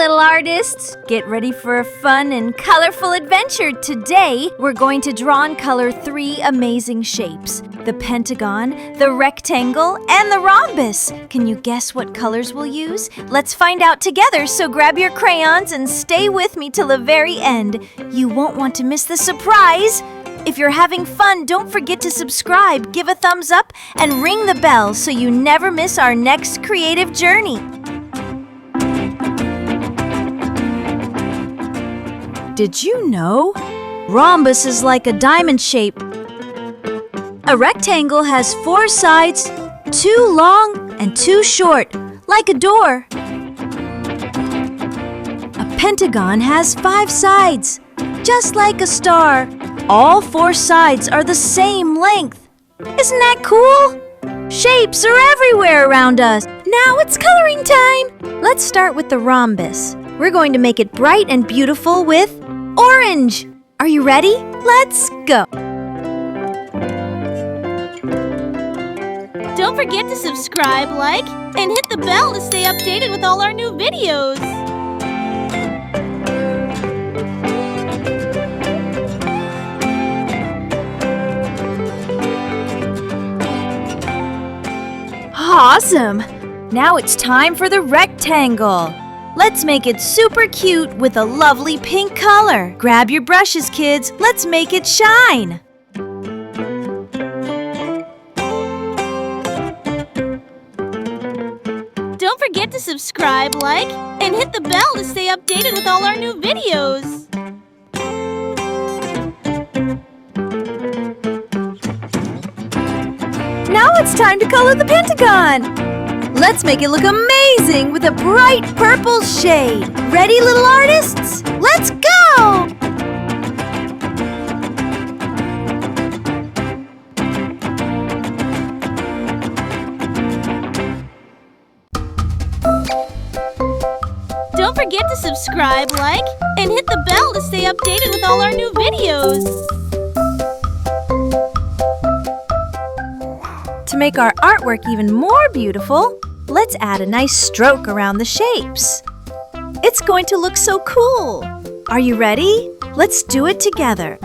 little artists! Get ready for a fun and colorful adventure. Today, we're going to draw and color 3 amazing shapes: the pentagon, the rectangle, and the rhombus. Can you guess what colors we'll use? Let's find out together, so grab your crayons and stay with me till the very end. You won't want to miss the surprise. If you're having fun, don't forget to subscribe, give a thumbs up, and ring the bell so you never miss our next creative journey. Did you know? Rhombus is like a diamond shape. A rectangle has 4 sides, 2 long and 2 short, like a door. A pentagon has 5 sides, just like a star. All 4 sides are the same length. Isn't that cool? Shapes are everywhere around us. Now it's coloring time. Let's start with the rhombus. We're going to make it bright and beautiful with orange. Are you ready? Let's go. Don't forget to subscribe, like, and hit the bell to stay updated with all our new videos. Awesome! Now it's time for the rectangle. Let's make it super cute with a lovely pink color. Grab your brushes, kids. Let's make it shine. Don't forget to subscribe, like, and hit the bell to stay updated with all our new videos. Now it's time to color the pentagon. Let's make it look amazing with a bright purple shade. Ready, little artists? Let's go! Don't forget to subscribe, like, and hit the bell to stay updated with all our new videos. To make our artwork even more beautiful, let's add a nice stroke around the shapes. It's going to look so cool. Are you ready? Let's do it together.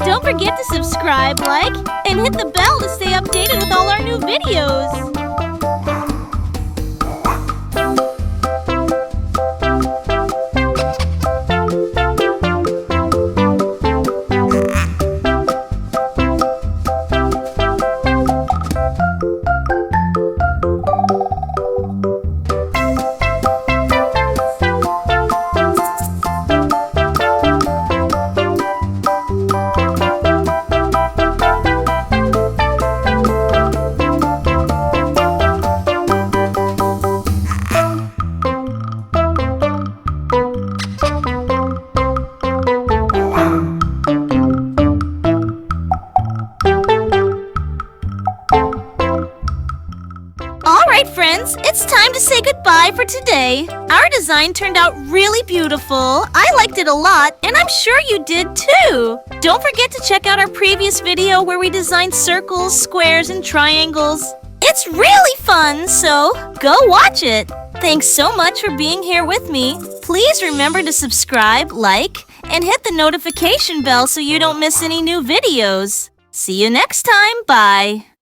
Don't forget to subscribe, like, and hit the bell to stay updated with all our new videos. Alright friends, it's time to say goodbye for today. Our design turned out really beautiful. I liked it a lot, and I'm sure you did too. Don't forget to check out our previous video where we designed circles, squares, and triangles. It's really fun, so go watch it. Thanks so much for being here with me. Please remember to subscribe, like, and hit the notification bell so you don't miss any new videos. See you next time. Bye.